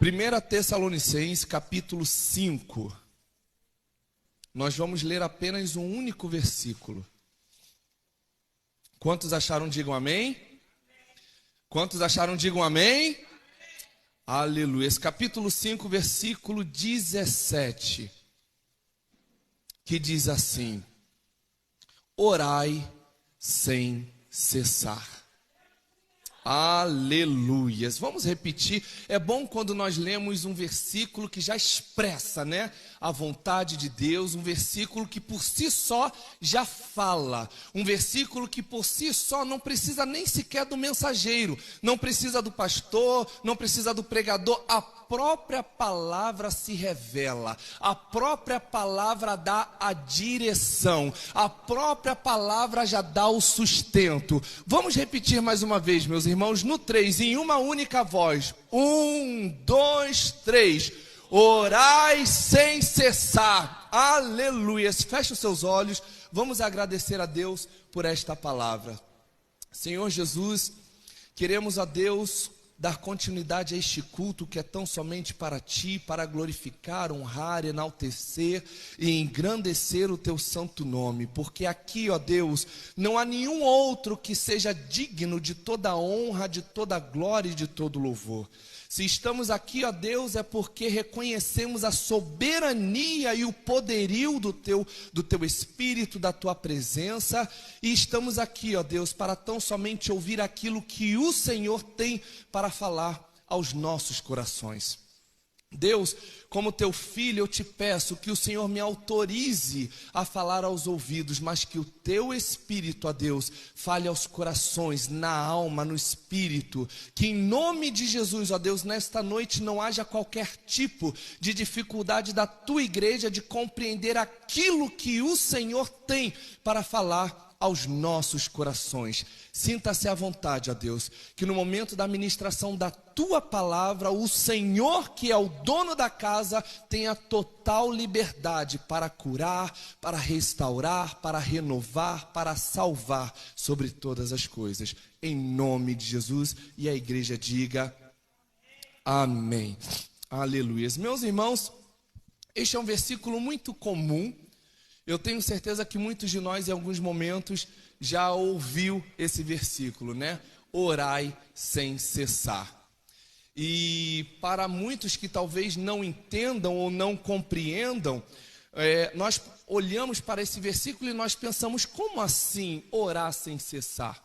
1 Tessalonicenses, capítulo 5. Nós vamos ler apenas um único versículo. Quantos acharam, digam amém? Quantos acharam, digam amém? Aleluia. Esse capítulo 5, versículo 17, que diz assim: orai sem cessar. Aleluias. Vamos repetir. É bom quando nós lemos um versículo que já expressa, né, a vontade de Deus, um versículo que por si só já fala, um versículo que por si só não precisa nem sequer do mensageiro, não precisa do pastor, não precisa do pregador. A própria palavra se revela, a própria palavra dá a direção, a própria palavra já dá o sustento. Vamos repetir mais uma vez, meus irmãos, no 3, em uma única voz. 1, 2, 3. Orai sem cessar. Aleluia. Feche os seus olhos. Vamos agradecer a Deus por esta palavra. Senhor Jesus, queremos a Deus dar continuidade a este culto que é tão somente para Ti, para glorificar, honrar, enaltecer e engrandecer o Teu santo nome, porque aqui, ó Deus, não há nenhum outro que seja digno de toda a honra, de toda a glória e de todo o louvor. Se estamos aqui, ó Deus, é porque reconhecemos a soberania e o poderio do teu Espírito, da Tua presença, e estamos aqui, ó Deus, para tão somente ouvir aquilo que o Senhor tem para falar aos nossos corações. Deus, como Teu filho, eu te peço que o Senhor me autorize a falar aos ouvidos, mas que o Teu Espírito, ó Deus, fale aos corações, na alma, no espírito. Que em nome de Jesus, ó Deus, nesta noite não haja qualquer tipo de dificuldade da Tua igreja de compreender aquilo que o Senhor tem para falar aos nossos corações. Sinta-se à vontade, ó Deus, que no momento da ministração da Tua palavra, o Senhor, que é o dono da casa, tenha total liberdade para curar, para restaurar, para renovar, para salvar sobre todas as coisas. Em nome de Jesus, e a igreja diga amém. Aleluia. Meus irmãos, este é um versículo muito comum. Eu tenho certeza que muitos de nós, em alguns momentos, já ouviu esse versículo, né? Orai sem cessar. E para muitos que talvez não entendam ou não compreendam, nós olhamos para esse versículo e nós pensamos: como assim orar sem cessar?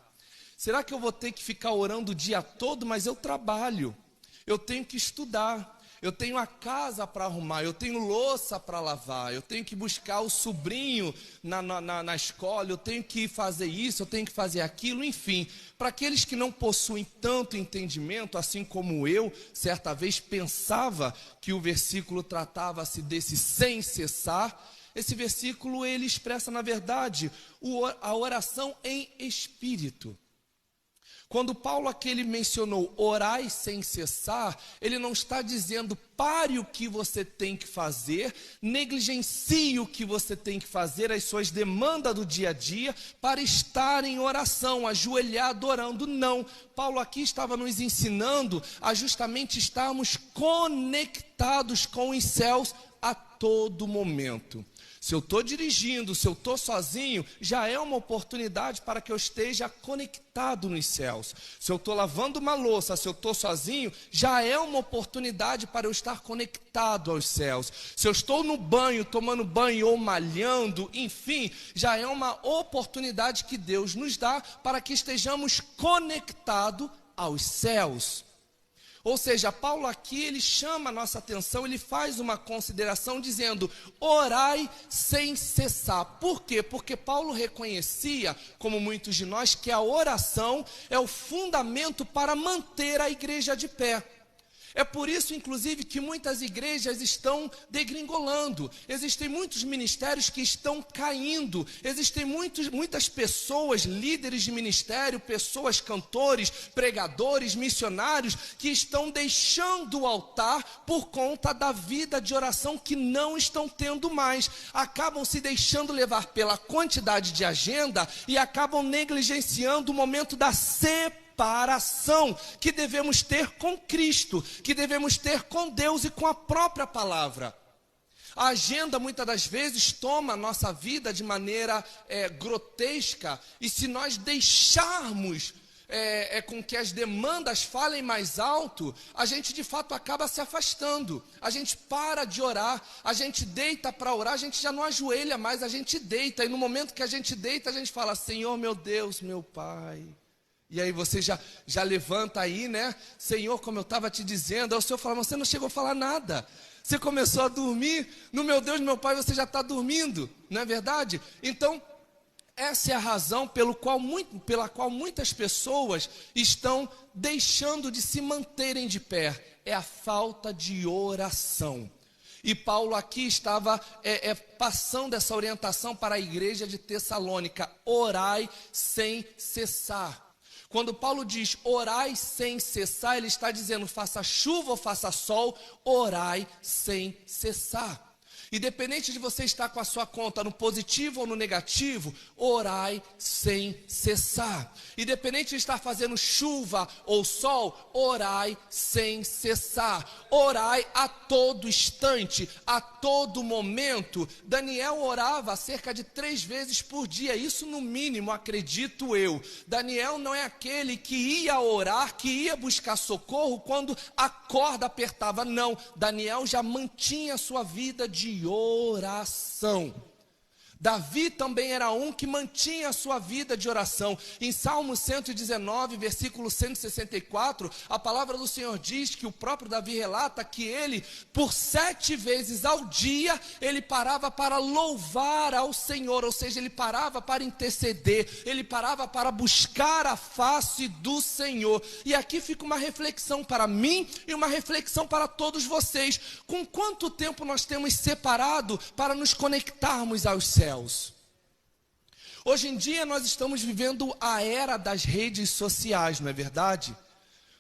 Será que eu vou ter que ficar orando o dia todo? Mas eu trabalho, eu tenho que estudar, eu tenho a casa para arrumar, eu tenho louça para lavar, eu tenho que buscar o sobrinho na escola, eu tenho que fazer isso, eu tenho que fazer aquilo, enfim. Para aqueles que não possuem tanto entendimento, assim como eu, certa vez pensava que o versículo tratava-se desse sem cessar, esse versículo ele expressa, na verdade, a oração em espírito. Quando Paulo aqui ele mencionou orai sem cessar, ele não está dizendo pare o que você tem que fazer, negligencie o que você tem que fazer, as suas demandas do dia a dia, para estar em oração, ajoelhado orando. Não, Paulo aqui estava nos ensinando a justamente estarmos conectados com os céus a todo momento. Se eu estou dirigindo, se eu estou sozinho, já é uma oportunidade para que eu esteja conectado nos céus. Se eu estou lavando uma louça, se eu estou sozinho, já é uma oportunidade para eu estar conectado aos céus. Se eu estou no banho, tomando banho ou malhando, enfim, já é uma oportunidade que Deus nos dá para que estejamos conectados aos céus. Ou seja, Paulo aqui, ele chama a nossa atenção, ele faz uma consideração dizendo, orai sem cessar. Por quê? Porque Paulo reconhecia, como muitos de nós, que a oração é o fundamento para manter a igreja de pé. É por isso, inclusive, que muitas igrejas estão degringolando. Existem muitos ministérios que estão caindo. Existem muitas pessoas, líderes de ministério, pessoas, cantores, pregadores, missionários, que estão deixando o altar por conta da vida de oração que não estão tendo mais. Acabam se deixando levar pela quantidade de agenda e acabam negligenciando o momento da separação separação que devemos ter com Cristo, que devemos ter com Deus e com a própria palavra. A agenda, muitas das vezes, toma a nossa vida de maneira grotesca, e se nós deixarmos com que as demandas falem mais alto, a gente de fato acaba se afastando, a gente para de orar, a gente deita para orar, a gente já não ajoelha mais, a gente deita, e no momento que a gente deita, a gente fala: Senhor, meu Deus, meu Pai. E aí você já levanta aí, né? Senhor, como eu estava te dizendo. Aí o Senhor fala: você não chegou a falar nada. Você começou a dormir. No meu Deus, meu Pai, você já está dormindo. Não é verdade? Então, essa é a razão pela qual muitas pessoas estão deixando de se manterem de pé. É a falta de oração. E Paulo aqui estava passando essa orientação para a igreja de Tessalônica: orai sem cessar. Quando Paulo diz orai sem cessar, ele está dizendo: faça chuva ou faça sol, orai sem cessar. Independente de você estar com a sua conta no positivo ou no negativo, orai sem cessar. Independente de estar fazendo chuva ou sol, orai sem cessar. Orai a todo instante, a todo momento. Daniel orava cerca de 3 vezes por dia, isso no mínimo, acredito eu. Daniel não é aquele que ia orar, que ia buscar socorro quando a corda apertava, não. Daniel já mantinha a sua vida de oração. Davi também era um que mantinha a sua vida de oração. Em Salmo 119, versículo 164, a palavra do Senhor diz que o próprio Davi relata que ele, por 7 vezes ao dia, ele parava para louvar ao Senhor, ou seja, ele parava para interceder, ele parava para buscar a face do Senhor. E aqui fica uma reflexão para mim e uma reflexão para todos vocês: com quanto tempo nós temos separado para nos conectarmos aos céus? Hoje em dia nós estamos vivendo a era das redes sociais, não é verdade?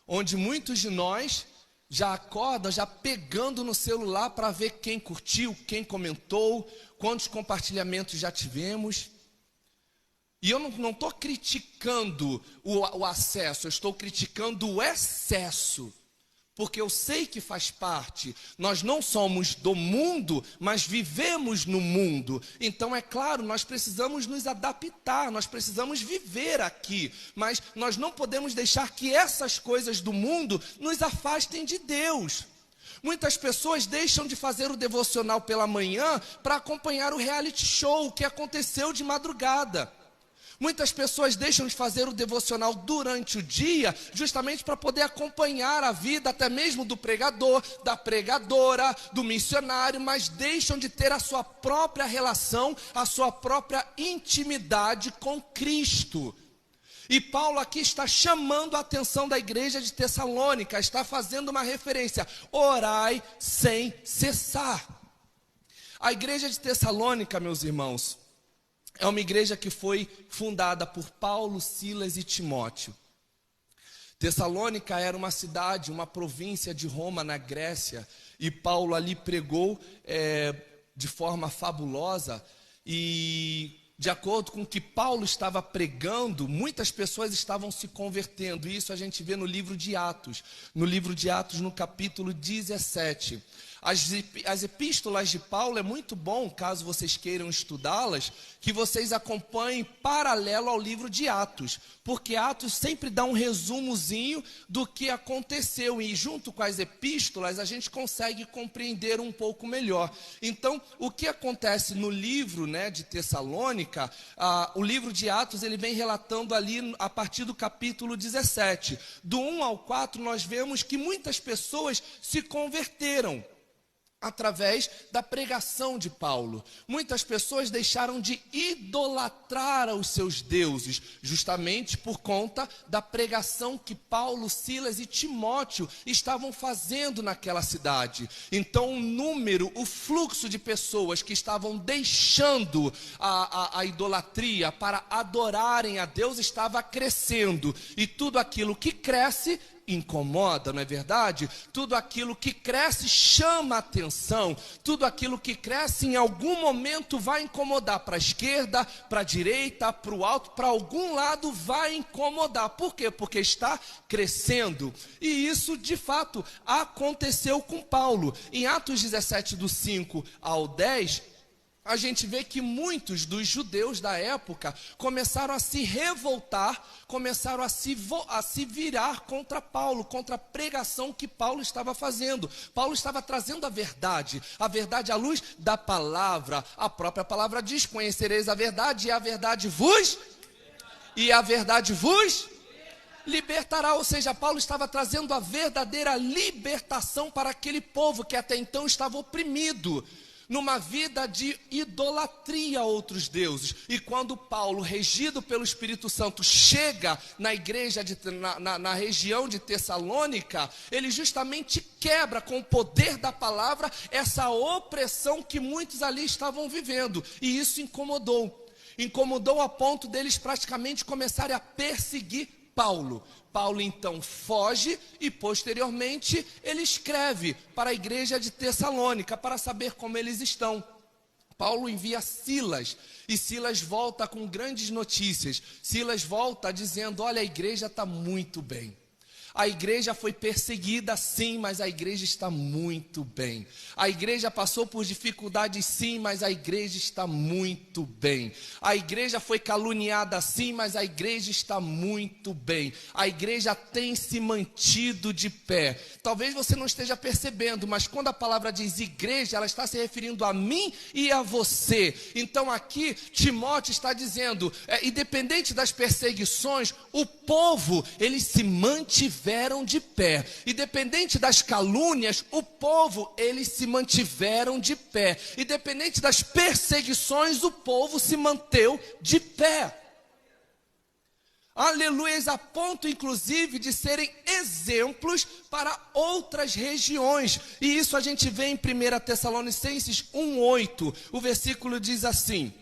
Onde muitos de nós já acordam, já pegando no celular para ver quem curtiu, quem comentou, quantos compartilhamentos já tivemos. E eu não estou criticando o acesso, eu estou criticando o excesso. Porque eu sei que faz parte. Nós não somos do mundo, mas vivemos no mundo. Então, é claro, nós precisamos nos adaptar, nós precisamos viver aqui. Mas nós não podemos deixar que essas coisas do mundo nos afastem de Deus. Muitas pessoas deixam de fazer o devocional pela manhã para acompanhar o reality show que aconteceu de madrugada. Muitas pessoas deixam de fazer o devocional durante o dia, justamente para poder acompanhar a vida até mesmo do pregador, da pregadora, do missionário, mas deixam de ter a sua própria relação, a sua própria intimidade com Cristo. E Paulo aqui está chamando a atenção da igreja de Tessalônica, está fazendo uma referência: orai sem cessar. A igreja de Tessalônica, meus irmãos, é uma igreja que foi fundada por Paulo, Silas e Timóteo. Tessalônica era uma cidade, uma província de Roma, na Grécia, e Paulo ali pregou de forma fabulosa, e de acordo com o que Paulo estava pregando, muitas pessoas estavam se convertendo. Isso a gente vê no livro de Atos, no capítulo 17. As epístolas de Paulo é muito bom, caso vocês queiram estudá-las, que vocês acompanhem paralelo ao livro de Atos, porque Atos sempre dá um resumozinho do que aconteceu, e junto com as epístolas a gente consegue compreender um pouco melhor. Então, o que acontece no livro, de Tessalônica, o livro de Atos, ele vem relatando ali a partir do capítulo 17. Do 1 ao 4 nós vemos que muitas pessoas se converteram através da pregação de Paulo. Muitas pessoas deixaram de idolatrar aos seus deuses, justamente por conta da pregação que Paulo, Silas e Timóteo estavam fazendo naquela cidade. Então o fluxo de pessoas que estavam deixando a idolatria para adorarem a Deus estava crescendo, e tudo aquilo que cresce incomoda, não é verdade? Tudo aquilo que cresce chama atenção, tudo aquilo que cresce em algum momento vai incomodar, para a esquerda, para a direita, para o alto, para algum lado vai incomodar. Por quê? Porque está crescendo. E isso de fato aconteceu com Paulo. Em Atos 17, do 5 ao 10, a gente vê que muitos dos judeus da época começaram a se revoltar, começaram a se virar contra Paulo, contra a pregação que Paulo estava fazendo. Paulo estava trazendo a verdade à luz da palavra. A própria palavra diz: conhecereis a verdade, e a verdade vos libertará. Ou seja, Paulo estava trazendo a verdadeira libertação para aquele povo que até então estava oprimido numa vida de idolatria a outros deuses. E quando Paulo, regido pelo Espírito Santo, chega na igreja, na região de Tessalônica, ele justamente quebra com o poder da palavra essa opressão que muitos ali estavam vivendo. E isso incomodou a ponto deles praticamente começarem a perseguir Paulo. Paulo então foge e posteriormente ele escreve para a igreja de Tessalônica para saber como eles estão. Paulo envia Silas e Silas volta com grandes notícias. Silas volta dizendo: olha, a igreja está muito bem. A igreja foi perseguida, sim, mas a igreja está muito bem. A igreja passou por dificuldades, sim, mas a igreja está muito bem. A igreja foi caluniada, sim, mas a igreja está muito bem. A igreja tem se mantido de pé. Talvez você não esteja percebendo, mas quando a palavra diz igreja, ela está se referindo a mim e a você. Então aqui Timóteo está dizendo, independente das perseguições, o povo, eles se mantiveram de pé. Independente das calúnias, o povo, eles se mantiveram de pé. Independente das perseguições, o povo se manteve de pé. Aleluia, a ponto inclusive de serem exemplos para outras regiões. E isso a gente vê em 1 Tessalonicenses 1:8. O versículo diz assim: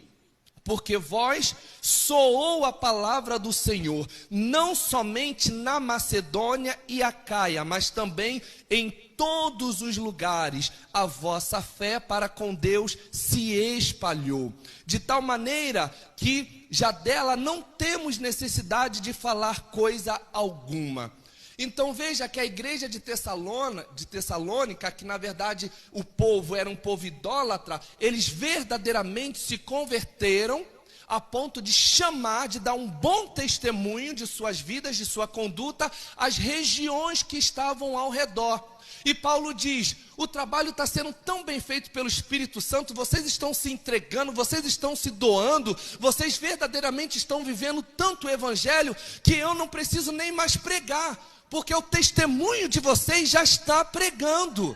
porque vós soou a palavra do Senhor, não somente na Macedônia e Acaia, mas também em todos os lugares. A vossa fé para com Deus se espalhou, de tal maneira que já dela não temos necessidade de falar coisa alguma. Então veja que a igreja de Tessalônica, que na verdade o povo era um povo idólatra, eles verdadeiramente se converteram a ponto de chamar, de dar um bom testemunho de suas vidas, de sua conduta, às regiões que estavam ao redor. E Paulo diz: o trabalho está sendo tão bem feito pelo Espírito Santo, vocês estão se entregando, vocês estão se doando, vocês verdadeiramente estão vivendo tanto o Evangelho, que eu não preciso nem mais pregar, porque o testemunho de vocês já está pregando.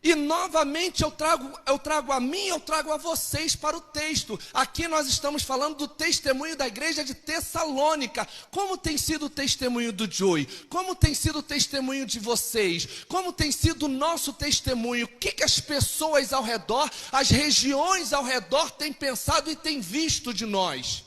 E novamente eu trago a mim, eu trago a vocês para o texto. Aqui nós estamos falando do testemunho da igreja de Tessalônica. Como tem sido o testemunho do Joey? Como tem sido o testemunho de vocês? Como tem sido o nosso testemunho? O que as pessoas ao redor, as regiões ao redor têm pensado e têm visto de nós?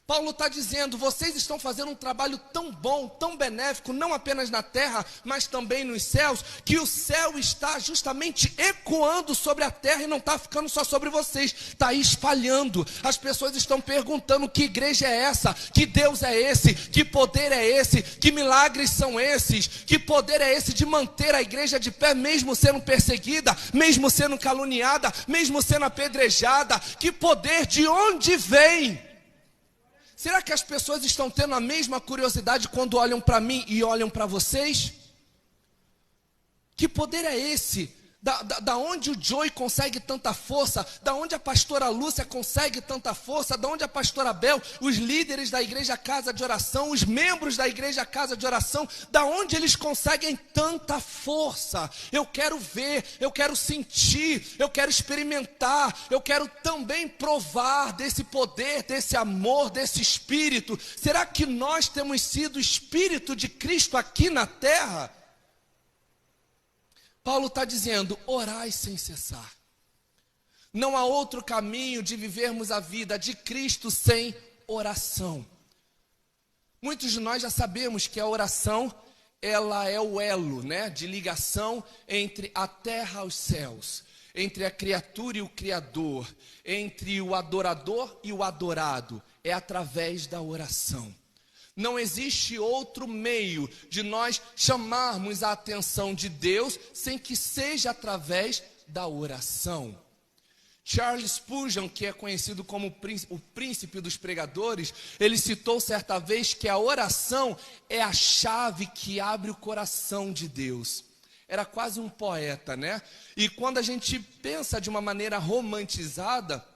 Paulo está dizendo, vocês estão fazendo um trabalho tão bom, tão benéfico, não apenas na terra, mas também nos céus, que o céu está justamente ecoando sobre a terra e não está ficando só sobre vocês, está espalhando. As pessoas estão perguntando: que igreja é essa? Que Deus é esse? Que poder é esse? Que milagres são esses? Que poder é esse de manter a igreja de pé, mesmo sendo perseguida, mesmo sendo caluniada, mesmo sendo apedrejada? Que poder, de onde vem? Será que as pessoas estão tendo a mesma curiosidade quando olham para mim e olham para vocês? Que poder é esse? Da onde o Joey consegue tanta força? Da onde a pastora Lúcia consegue tanta força? Da onde a pastora Bel, os líderes da igreja Casa de Oração, os membros da igreja Casa de Oração, da onde eles conseguem tanta força? Eu quero ver, eu quero sentir, eu quero experimentar, eu quero também provar desse poder, desse amor, desse Espírito. Será que nós temos sido o Espírito de Cristo aqui na terra? Paulo está dizendo: orai sem cessar. Não há outro caminho de vivermos a vida de Cristo sem oração. Muitos de nós já sabemos que a oração, ela é o elo, né, de ligação entre a terra aos céus, entre a criatura e o Criador, entre o adorador e o adorado. É através da oração. Não existe outro meio de nós chamarmos a atenção de Deus sem que seja através da oração. Charles Spurgeon, que é conhecido como o príncipe dos pregadores, ele citou certa vez que a oração é a chave que abre o coração de Deus. Era quase um poeta, né? E quando a gente pensa de uma maneira romantizada,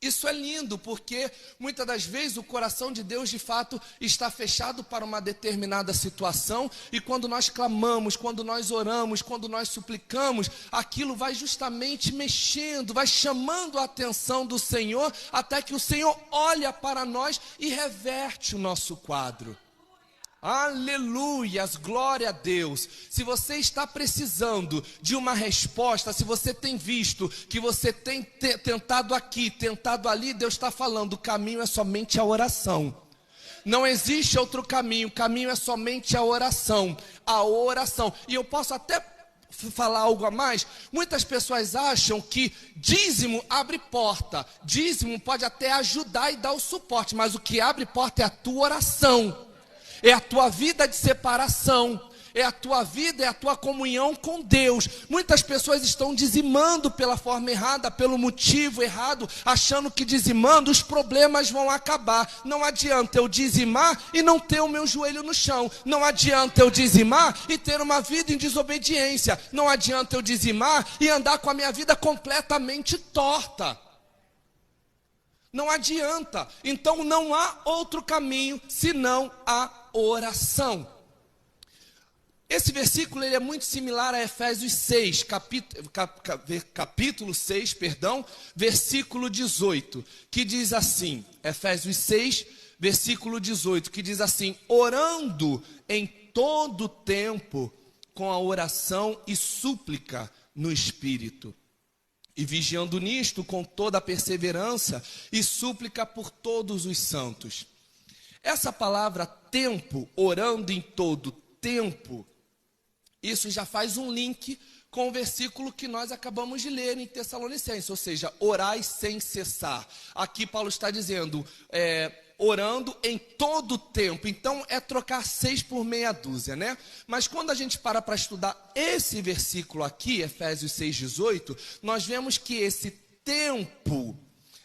isso é lindo, porque muitas das vezes o coração de Deus de fato está fechado para uma determinada situação, e quando nós clamamos, quando nós oramos, quando nós suplicamos, aquilo vai justamente mexendo, vai chamando a atenção do Senhor, até que o Senhor olha para nós e reverte o nosso quadro. Aleluias, glória a Deus. Se você está precisando de uma resposta, se você tem visto que você tem tentado aqui, tentado ali, Deus está falando, o caminho é somente a oração. Não existe outro caminho, o caminho é somente a oração. A oração. E eu posso até falar algo a mais. Muitas pessoas acham que dízimo abre porta. Dízimo pode até ajudar e dar o suporte, mas o que abre porta é a tua oração. É a tua vida de separação, é a tua vida, é a tua comunhão com Deus. Muitas pessoas estão dizimando pela forma errada, pelo motivo errado, achando que dizimando os problemas vão acabar. Não adianta eu dizimar e não ter o meu joelho no chão. Não adianta eu dizimar e ter uma vida em desobediência. Não adianta eu dizimar e andar com a minha vida completamente torta. Não adianta. Então não há outro caminho senão a oração. Esse versículo ele é muito similar a Efésios 6, capítulo 6, versículo 18, que diz assim, Efésios 6, versículo 18, que diz assim: orando em todo tempo com a oração e súplica no Espírito, e vigiando nisto com toda a perseverança e súplica por todos os santos. Essa palavra tempo, orando em todo tempo, isso já faz um link com o versículo que nós acabamos de ler em Tessalonicenses, ou seja, orai sem cessar. Aqui Paulo está dizendo, orando em todo tempo. Então é trocar 6 por meia dúzia, né? Mas quando a gente para estudar esse versículo aqui, Efésios 6:18, nós vemos que esse tempo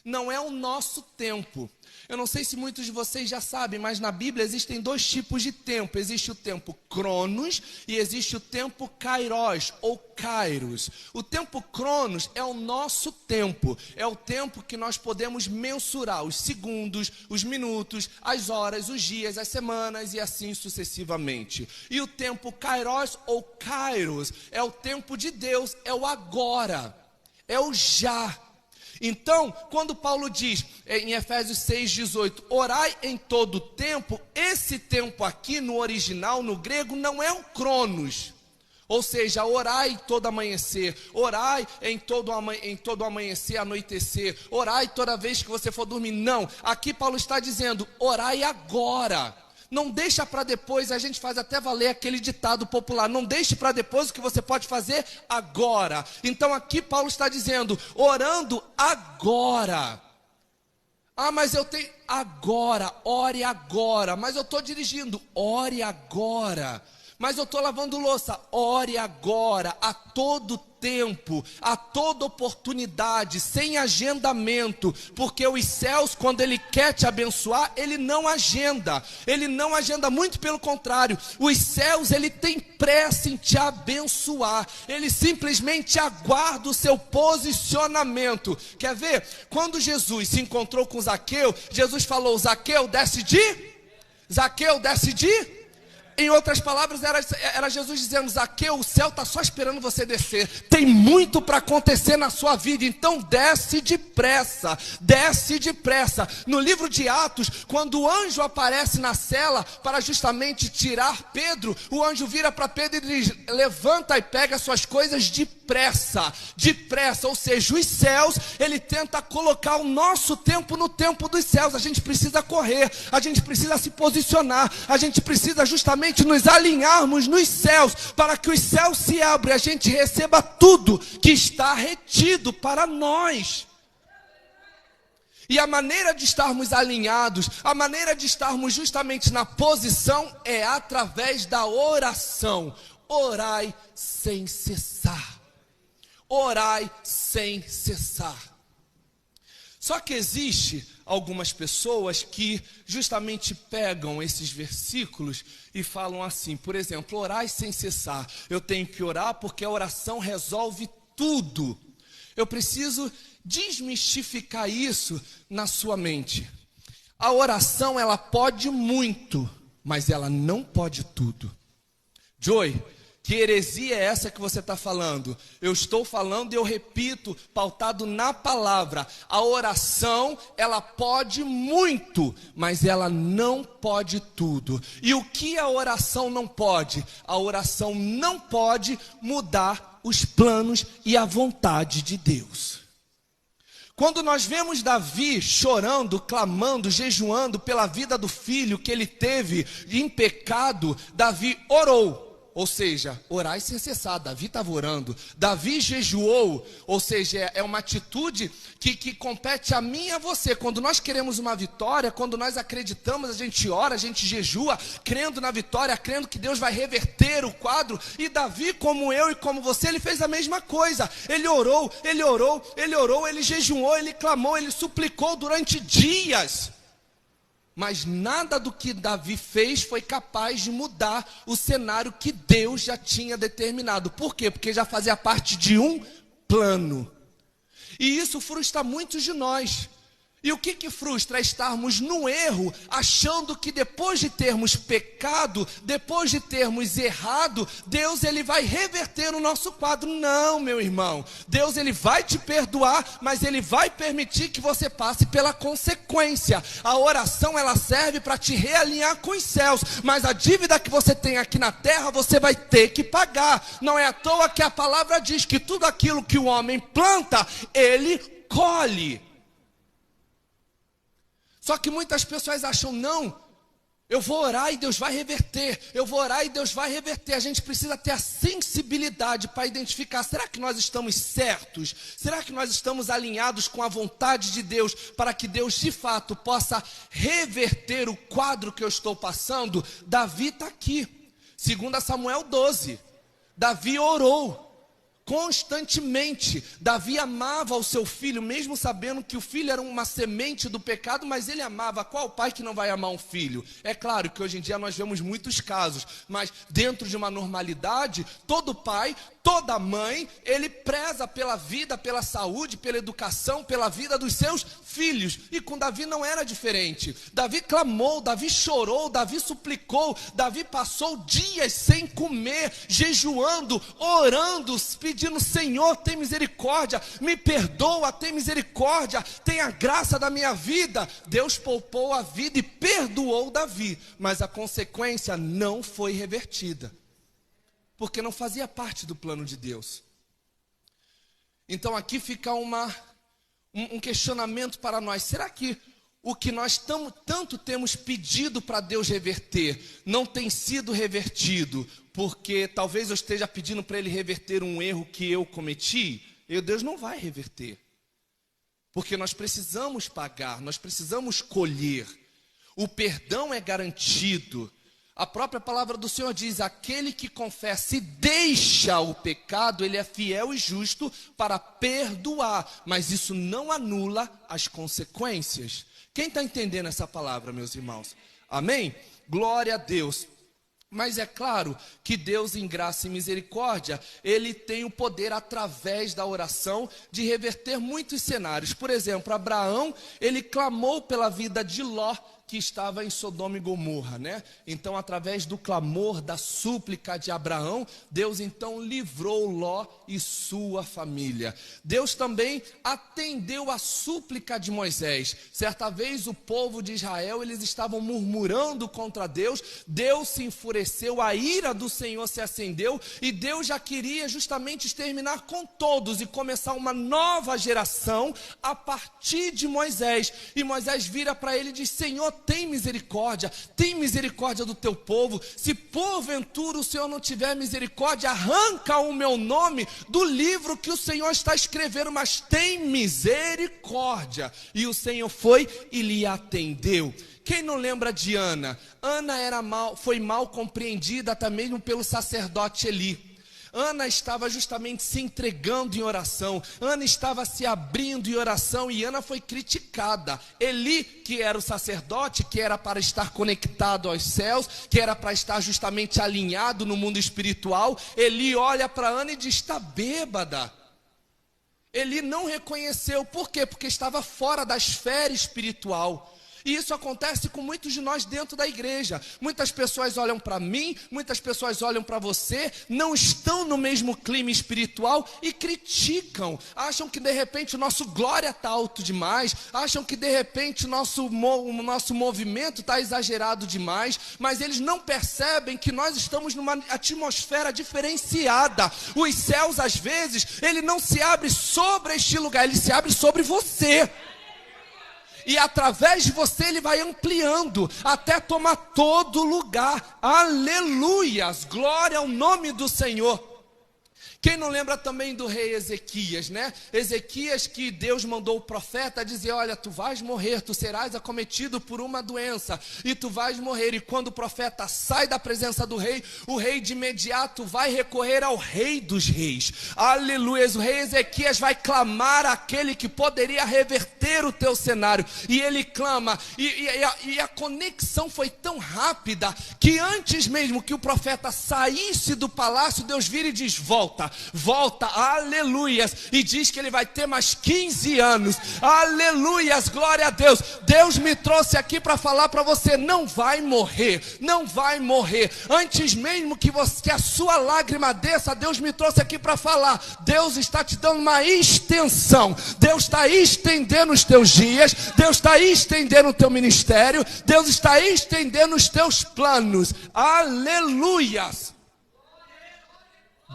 não é o nosso tempo. Eu não sei se muitos de vocês já sabem, mas na Bíblia existem 2 tipos de tempo. Existe o tempo cronos e existe o tempo kairos ou kairos. O tempo cronos é o nosso tempo. É o tempo que nós podemos mensurar os segundos, os minutos, as horas, os dias, as semanas e assim sucessivamente. E o tempo kairos ou kairos é o tempo de Deus, é o agora, é o já. Então, quando Paulo diz em Efésios 6:18, orai em todo tempo, esse tempo aqui no original, no grego, não é o cronos. Ou seja, orai todo amanhecer, orai em todo amanhecer, anoitecer, orai toda vez que você for dormir. Não, aqui Paulo está dizendo, orai agora. Não deixa para depois, a gente faz até valer aquele ditado popular, não deixe para depois o que você pode fazer agora. Então aqui Paulo está dizendo, orando agora. Ah, mas eu tenho agora, ore agora. Mas eu estou dirigindo, ore agora. Mas eu estou lavando louça, ore agora, a todo tempo, a toda oportunidade, sem agendamento, porque os céus, quando Ele quer te abençoar, Ele não agenda, muito pelo contrário, os céus, Ele tem pressa em te abençoar, Ele simplesmente aguarda o seu posicionamento. Quer ver? Quando Jesus se encontrou com Zaqueu, Jesus falou, Zaqueu, desce de... Em outras palavras, era Jesus dizendo, Zaqueu, céu está só esperando você descer. Tem muito para acontecer na sua vida, então desce depressa, desce depressa. No livro de Atos, quando o anjo aparece na cela para justamente tirar Pedro, o anjo vira para Pedro e diz: levanta e pega suas coisas depressa, depressa. Ou seja, os céus, ele tenta colocar o nosso tempo no tempo dos céus. A gente precisa correr, a gente precisa se posicionar, a gente precisa justamente nos alinharmos nos céus, para que os céus se abram e a gente receba tudo que está retido para nós. E a maneira de estarmos alinhados, a maneira de estarmos justamente na posição é através da oração. Orai sem cessar. Orai sem cessar. Só que existe algumas pessoas que justamente pegam esses versículos e falam assim, por exemplo, orai sem cessar. Eu tenho que orar porque a oração resolve tudo. Eu preciso desmistificar isso na sua mente. A oração, ela pode muito, mas ela não pode tudo. Joey, que heresia é essa que você está falando? Eu estou falando e eu repito, pautado na palavra. A oração, ela pode muito, mas ela não pode tudo. E o que a oração não pode? A oração não pode mudar os planos e a vontade de Deus. Quando nós vemos Davi chorando, clamando, jejuando pela vida do filho que ele teve em pecado, Davi orou. Ou seja, orar sem cessar. Davi estava orando. Davi jejuou. Ou seja, é uma atitude que compete a mim e a você. Quando nós queremos uma vitória, quando nós acreditamos, a gente ora, a gente jejua, crendo na vitória, crendo que Deus vai reverter o quadro. E Davi, como eu e como você, ele fez a mesma coisa. Ele orou, ele orou, ele orou, ele jejuou, ele clamou, ele suplicou durante dias. Mas nada do que Davi fez foi capaz de mudar o cenário que Deus já tinha determinado. Por quê? Porque já fazia parte de um plano. E isso frustra muitos de nós. E o que frustra? É estarmos no erro, achando que depois de termos pecado, depois de termos errado, Deus ele vai reverter o nosso quadro. Não, meu irmão. Deus ele vai te perdoar, mas ele vai permitir que você passe pela consequência. A oração ela serve para te realinhar com os céus, mas a dívida que você tem aqui na terra, você vai ter que pagar. Não é à toa que a palavra diz que tudo aquilo que o homem planta, ele colhe. Só que muitas pessoas acham, não, eu vou orar e Deus vai reverter, eu vou orar e Deus vai reverter. A gente precisa ter a sensibilidade para identificar, será que nós estamos certos? Será que nós estamos alinhados com a vontade de Deus, para que Deus de fato possa reverter o quadro que eu estou passando? Davi está aqui, 2 Samuel 12, Davi orou. Constantemente, Davi amava o seu filho, mesmo sabendo que o filho era uma semente do pecado, mas ele amava. Qual pai que não vai amar um filho? É claro que hoje em dia nós vemos muitos casos, mas dentro de uma normalidade, todo pai, toda mãe, ele preza pela vida, pela saúde, pela educação, pela vida dos seus filhos. E com Davi não era diferente. Davi clamou, Davi chorou, Davi suplicou, Davi passou dias sem comer, jejuando, orando, pedindo, Senhor, tem misericórdia, me perdoa, tem misericórdia, tem a graça da minha vida. Deus poupou a vida e perdoou Davi, mas a consequência não foi revertida, porque não fazia parte do plano de Deus. Então aqui fica um questionamento para nós. Será que o que nós tanto temos pedido para Deus reverter não tem sido revertido? Porque talvez eu esteja pedindo para Ele reverter um erro que eu cometi, e Deus não vai reverter. Porque nós precisamos pagar, nós precisamos colher. O perdão é garantido. A própria palavra do Senhor diz, aquele que confessa e deixa o pecado, ele é fiel e justo para perdoar. Mas isso não anula as consequências. Quem está entendendo essa palavra, meus irmãos? Amém? Glória a Deus. Mas é claro que Deus, em graça e misericórdia, Ele tem o poder, através da oração, de reverter muitos cenários. Por exemplo, Abraão, ele clamou pela vida de Ló, que estava em Sodoma e Gomorra, né? Então, através do clamor, da súplica de Abraão, Deus então livrou Ló e sua família. Deus também atendeu a súplica de Moisés. Certa vez o povo de Israel, eles estavam murmurando contra Deus, Deus se enfureceu, a ira do Senhor se acendeu, e Deus já queria justamente exterminar com todos e começar uma nova geração a partir de Moisés. E Moisés vira para ele e diz: Senhor, tem misericórdia do teu povo. Se porventura o Senhor não tiver misericórdia, arranca o meu nome do livro que o Senhor está escrevendo, mas tem misericórdia. E o Senhor foi e lhe atendeu. Quem não lembra de Ana? Ana foi mal compreendida até mesmo pelo sacerdote Eli. Ana estava justamente se entregando em oração, Ana estava se abrindo em oração e Ana foi criticada. Eli, que era o sacerdote, que era para estar conectado aos céus, que era para estar justamente alinhado no mundo espiritual, Eli olha para Ana e diz: está bêbada. Eli não reconheceu, por quê? Porque estava fora da esfera espiritual. E isso acontece com muitos de nós dentro da igreja. Muitas pessoas olham para mim, muitas pessoas olham para você, não estão no mesmo clima espiritual e criticam. Acham que de repente o nosso glória está alto demais, acham que de repente o nosso movimento está exagerado demais, mas eles não percebem que nós estamos numa atmosfera diferenciada. Os céus, às vezes, ele não se abre sobre este lugar, ele se abre sobre você. E através de você ele vai ampliando, até tomar todo lugar. Aleluias, glória ao nome do Senhor. Quem não lembra também do rei Ezequias, né? Ezequias, que Deus mandou o profeta dizer: olha, tu vais morrer, tu serás acometido por uma doença, e tu vais morrer. E quando o profeta sai da presença do rei, o rei de imediato vai recorrer ao rei dos reis. Aleluia, o rei Ezequias vai clamar àquele que poderia reverter o teu cenário. E ele clama, e a conexão foi tão rápida, que antes mesmo que o profeta saísse do palácio, Deus vira e diz: volta, aleluias, e diz que ele vai ter mais 15 anos, aleluias, glória a Deus. Deus me trouxe aqui para falar para você: não vai morrer, antes mesmo que a sua lágrima desça, Deus me trouxe aqui para falar: Deus está te dando uma extensão, Deus está estendendo os teus dias, Deus está estendendo o teu ministério, Deus está estendendo os teus planos, aleluias.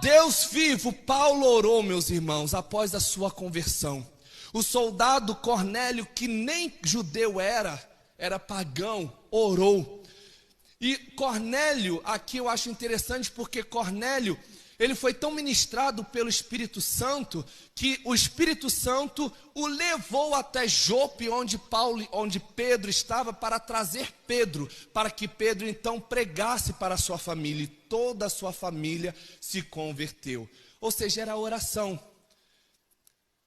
Deus vivo, Paulo orou, meus irmãos, após a sua conversão. O soldado Cornélio, que nem judeu era pagão, orou. E Cornélio, aqui eu acho interessante, porque Cornélio, ele foi tão ministrado pelo Espírito Santo, que o Espírito Santo o levou até Jope, onde Pedro estava, para trazer Pedro, para que Pedro então pregasse para a sua família, e toda a sua família se converteu. Ou seja, era a oração.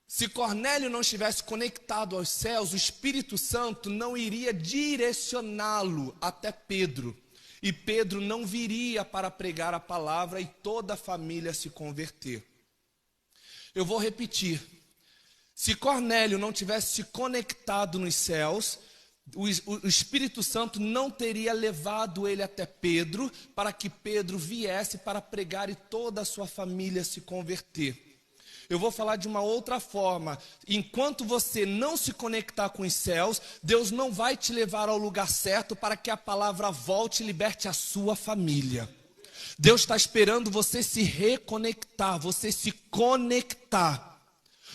Se Cornélio não estivesse conectado aos céus, o Espírito Santo não iria direcioná-lo até Pedro. E Pedro não viria para pregar a palavra e toda a família se converter. Eu vou repetir. Se Cornélio não tivesse se conectado nos céus, o Espírito Santo não teria levado ele até Pedro, para que Pedro viesse para pregar e toda a sua família se converter. Eu vou falar de uma outra forma. Enquanto você não se conectar com os céus, Deus não vai te levar ao lugar certo para que a palavra volte e liberte a sua família. Deus está esperando você se reconectar, você se conectar.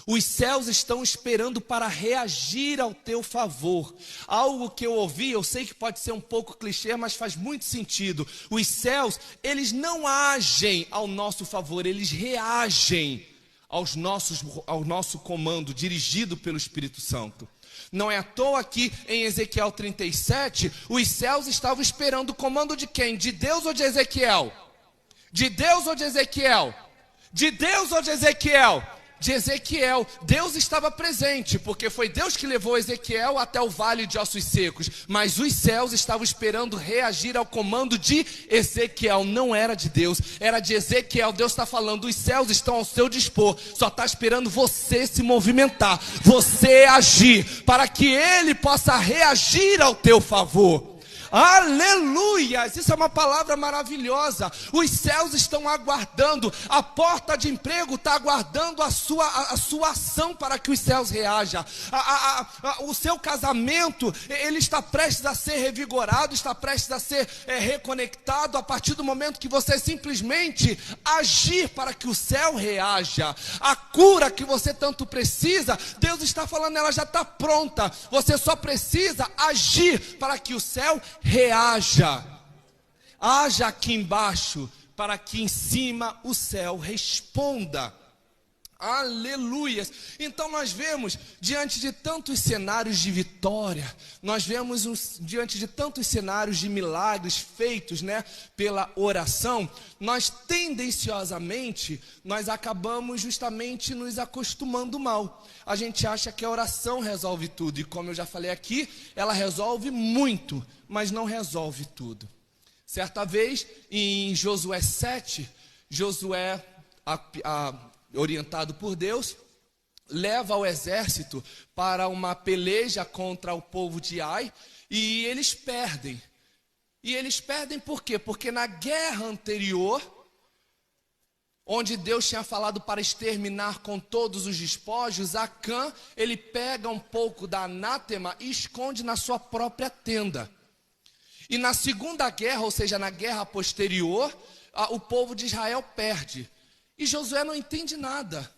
Os céus estão esperando para reagir ao teu favor. Algo que eu ouvi, eu sei que pode ser um pouco clichê, mas faz muito sentido. Os céus, eles não agem ao nosso favor, eles reagem ao nosso comando, dirigido pelo Espírito Santo. Não é à toa que em Ezequiel 37, os céus estavam esperando o comando de quem? De Deus ou de Ezequiel? De Deus ou de Ezequiel? De Deus ou de Ezequiel? de Ezequiel. Deus estava presente, porque foi Deus que levou Ezequiel até o vale de ossos secos, mas os céus estavam esperando reagir ao comando de Ezequiel. Não era de Deus, era de Ezequiel. Deus está falando, os céus estão ao seu dispor, só está esperando você se movimentar, você agir, para que Ele possa reagir ao teu favor. Aleluias, isso é uma palavra maravilhosa. Os céus estão aguardando, a porta de emprego está aguardando a sua ação para que os céus reajam. O seu casamento, ele está prestes a ser revigorado, está prestes a ser reconectado a partir do momento que você simplesmente agir para que o céu reaja. A cura que você tanto precisa, Deus está falando, ela já está pronta, você só precisa agir para que o céu reaja. Haja aqui embaixo, para que em cima o céu responda. Aleluias. Então nós vemos, diante de tantos cenários de vitória, nós vemos diante de tantos cenários de milagres feitos, pela oração, nós tendenciosamente, nós acabamos justamente nos acostumando mal. A gente acha que a oração resolve tudo, e como eu já falei aqui, ela resolve muito, mas não resolve tudo. Certa vez, em Josué 7, Josué, orientado por Deus, leva o exército para uma peleja contra o povo de Ai, e eles perdem. E eles perdem por quê? Porque na guerra anterior, onde Deus tinha falado para exterminar com todos os despojos, Acã, ele pega um pouco da anátema e esconde na sua própria tenda. E na segunda guerra, ou seja, na guerra posterior, o povo de Israel perde. E Josué não entende nada.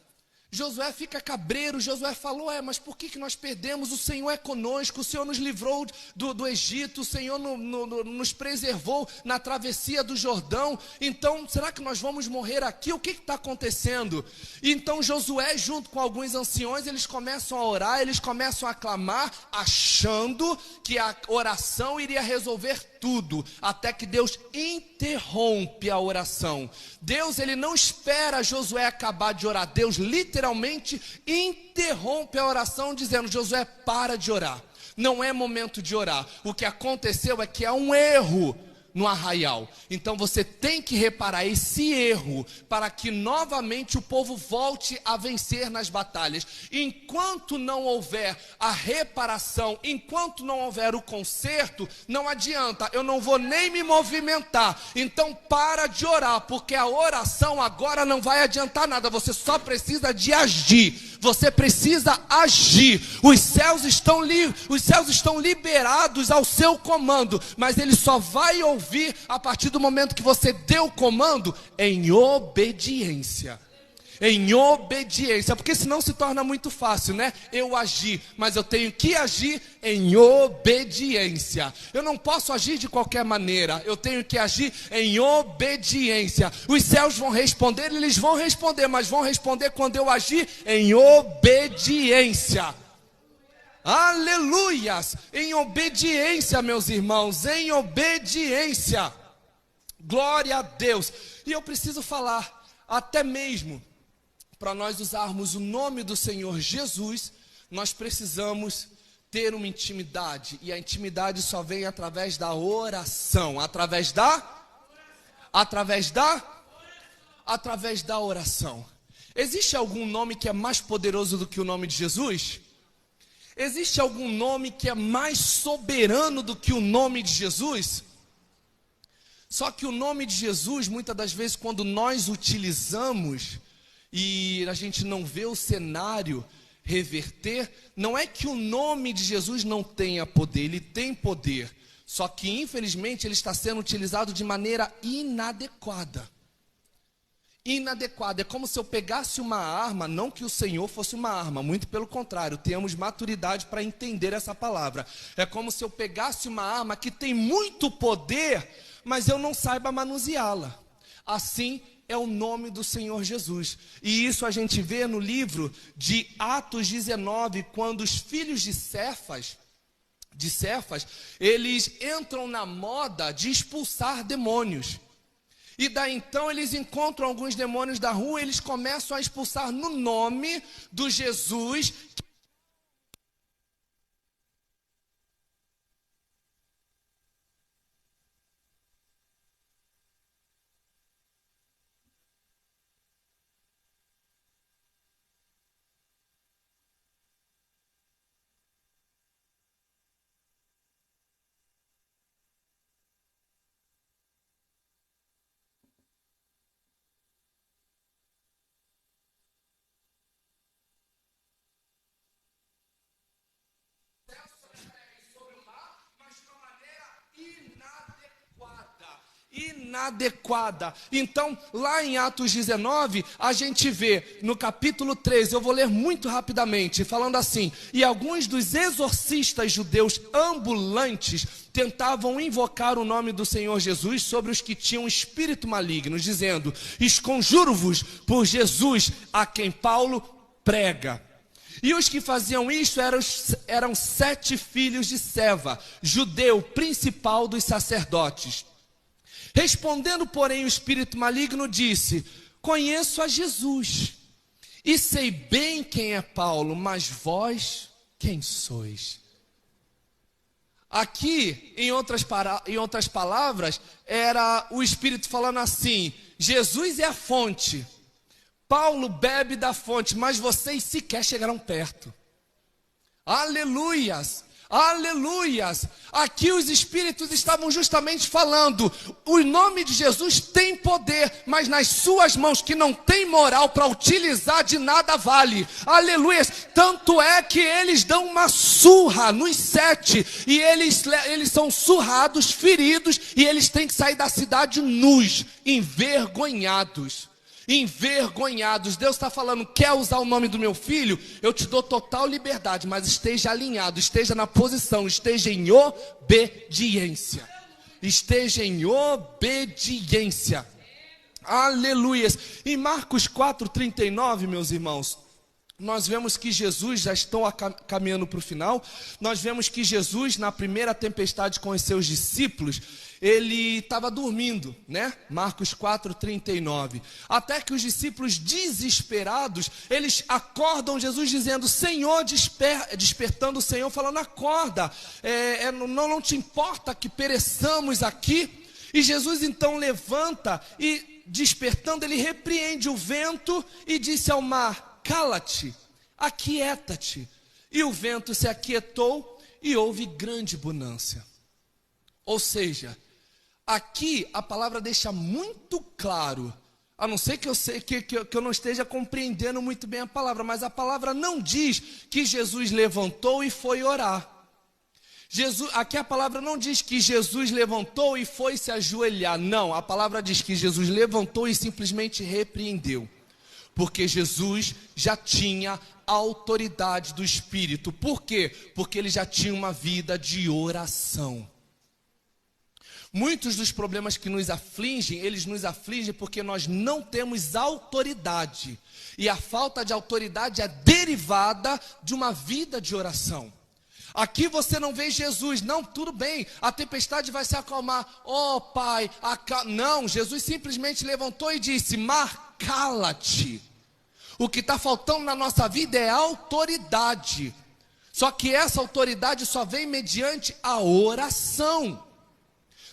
Josué fica cabreiro. Josué falou, mas por que nós perdemos? O Senhor é conosco, o Senhor nos livrou do Egito, o Senhor nos preservou na travessia do Jordão. Então, será que nós vamos morrer aqui? O que está acontecendo? E então Josué, junto com alguns anciões, eles começam a orar, eles começam a clamar, achando que a oração iria resolver tudo, até que Deus interrompe a oração. Deus, ele não espera Josué acabar de orar. Deus literalmente interrompe a oração, dizendo, Josué, para de orar, não é momento de orar. O que aconteceu é que há um erro no arraial. Então você tem que reparar esse erro, para que novamente o povo volte a vencer nas batalhas. Enquanto não houver a reparação, enquanto não houver o conserto, não adianta, eu não vou nem me movimentar. Então para de orar, porque a oração agora não vai adiantar nada. Você só precisa de agir. Você precisa agir. Os céus estão liberados ao seu comando, mas ele só vai ouvir a partir do momento que você deu o comando em obediência. Em obediência, porque senão se torna muito fácil, eu agir, mas eu tenho que agir em obediência. Eu não posso agir de qualquer maneira, eu tenho que agir em obediência. Os céus vão responder, eles vão responder, mas vão responder quando eu agir em obediência. Aleluias! Em obediência, meus irmãos, em obediência. Glória a Deus. E eu preciso falar, até mesmo para nós usarmos o nome do Senhor Jesus, nós precisamos ter uma intimidade. E a intimidade só vem através da oração. Através da oração. Existe algum nome que é mais poderoso do que o nome de Jesus? Existe algum nome que é mais soberano do que o nome de Jesus? Só que o nome de Jesus, muitas das vezes, quando nós utilizamos e a gente não vê o cenário reverter, não é que o nome de Jesus não tenha poder, ele tem poder, só que infelizmente ele está sendo utilizado de maneira inadequada. É como se eu pegasse uma arma, não que o Senhor fosse uma arma, muito pelo contrário, temos maturidade para entender essa palavra. É como se eu pegasse uma arma que tem muito poder, mas eu não saiba manuseá-la. Assim é o nome do Senhor Jesus. E isso a gente vê no livro de Atos 19, quando os filhos de Cefas, eles entram na moda de expulsar demônios. E daí então eles encontram alguns demônios da rua, eles começam a expulsar no nome do Jesus. Inadequada. Então, lá em Atos 19, a gente vê no capítulo 13, eu vou ler muito rapidamente, falando assim: e alguns dos exorcistas judeus ambulantes tentavam invocar o nome do Senhor Jesus sobre os que tinham espírito maligno, dizendo: esconjuro-vos por Jesus, a quem Paulo prega. E os que faziam isso eram 7 filhos de Seva, judeu principal dos sacerdotes. Respondendo, porém, o espírito maligno disse: conheço a Jesus, e sei bem quem é Paulo, mas vós, quem sois? Aqui, em outras palavras, era o espírito falando assim: Jesus é a fonte, Paulo bebe da fonte, mas vocês sequer chegaram perto. Aleluias! Aleluias! Aqui os espíritos estavam justamente falando: o nome de Jesus tem poder, mas nas suas mãos que não tem moral para utilizar, de nada vale. Aleluias! Tanto é que eles dão uma surra nos 7, e eles são surrados, feridos, e eles têm que sair da cidade nus, envergonhados. Envergonhados. Deus está falando: quer usar o nome do meu filho? Eu te dou total liberdade, mas esteja alinhado, esteja na posição, esteja em obediência. Esteja em obediência. Aleluias. Em Marcos 4:39, meus irmãos, nós vemos que Jesus, já estão caminhando para o final, nós vemos que Jesus, na primeira tempestade com os seus discípulos, ele estava dormindo, né? Marcos 4:39. Até que os discípulos, desesperados, eles acordam Jesus dizendo: Senhor, despertando o Senhor, falando: acorda, não te importa que pereçamos aqui? E Jesus então levanta e, despertando, ele repreende o vento e disse ao mar: cala-te, aquieta-te. E o vento se aquietou e houve grande bonança. Ou seja, aqui a palavra deixa muito claro, a não ser que eu não esteja compreendendo muito bem a palavra, mas a palavra não diz que Jesus levantou e foi orar. Aqui a palavra não diz que Jesus levantou e foi se ajoelhar. Não, a palavra diz que Jesus levantou e simplesmente repreendeu. Porque Jesus já tinha a autoridade do Espírito. Por quê? Porque ele já tinha uma vida de oração. Muitos dos problemas que nos afligem, eles nos afligem porque nós não temos autoridade. E a falta de autoridade é derivada de uma vida de oração. Aqui você não vê Jesus: não, tudo bem, a tempestade vai se acalmar. Oh Pai, não, Jesus simplesmente levantou e disse: mar, cala-te. O que está faltando na nossa vida é autoridade. Só que essa autoridade só vem mediante a oração.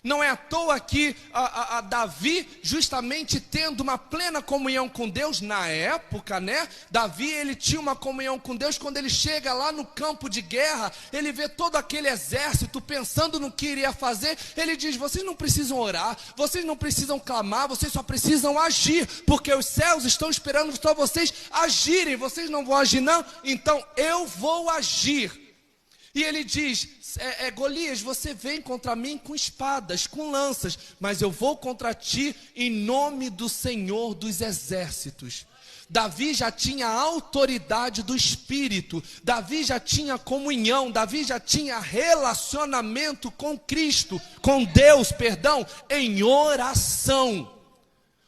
Não é à toa que a Davi, justamente tendo uma plena comunhão com Deus na época, né? Davi, ele tinha uma comunhão com Deus. Quando ele chega lá no campo de guerra, ele vê todo aquele exército pensando no que iria fazer. Ele diz: vocês não precisam orar, vocês não precisam clamar, vocês só precisam agir, porque os céus estão esperando só vocês agirem. Vocês não vão agir não? Então eu vou agir. E ele diz: Golias, você vem contra mim com espadas, com lanças, mas eu vou contra ti em nome do Senhor dos exércitos. Davi já tinha a autoridade do Espírito, Davi já tinha comunhão, Davi já tinha relacionamento com Cristo, com Deus, em oração.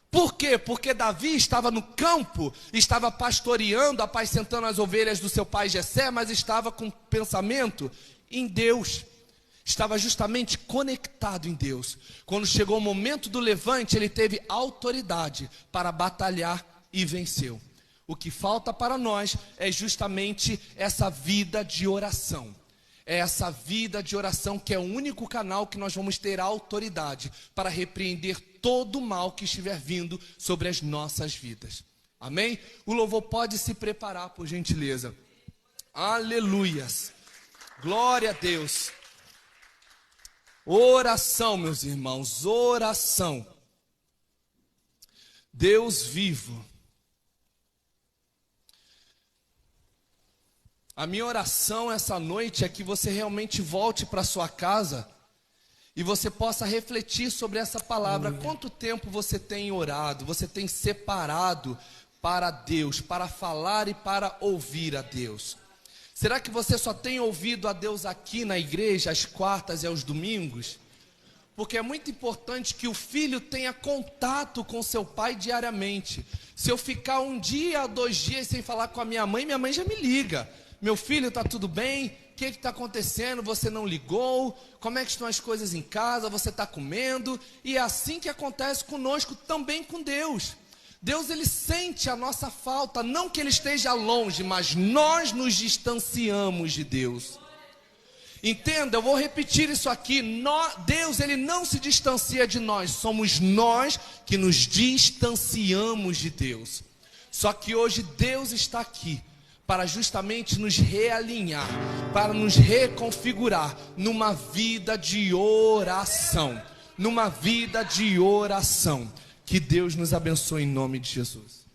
Por quê? Porque Davi estava no campo, estava pastoreando, apacentando as ovelhas do seu pai Jessé, mas estava com pensamento em Deus. estava justamente conectado em Deus. Quando chegou o momento do levante, ele teve autoridade para batalhar e venceu. O que falta para nós é justamente essa vida de oração. É essa vida de oração que é o único canal que nós vamos ter autoridade para repreender todo o mal que estiver vindo sobre as nossas vidas. Amém? O louvor pode se preparar, por gentileza. Aleluias. Glória a Deus. Oração, meus irmãos, oração. Deus vivo. A minha oração essa noite é que você realmente volte para sua casa e você possa refletir sobre essa palavra. Quanto tempo você tem orado, você tem separado para Deus, para falar e para ouvir a Deus? Será que você só tem ouvido a Deus aqui na igreja, às quartas e aos domingos? Porque é muito importante que o filho tenha contato com seu pai diariamente. Se eu ficar um dia, 2 dias sem falar com a minha mãe já me liga. Meu filho, está tudo bem? O que está acontecendo? Você não ligou? Como é que estão as coisas em casa? Você está comendo? E é assim que acontece conosco, também com Deus. Deus, ele sente a nossa falta, não que ele esteja longe, mas nós nos distanciamos de Deus. Entenda, eu vou repetir isso aqui. Deus, ele não se distancia de nós, somos nós que nos distanciamos de Deus. Só que hoje Deus está aqui para justamente nos realinhar, para nos reconfigurar numa vida de oração. Numa vida de oração. Que Deus nos abençoe em nome de Jesus.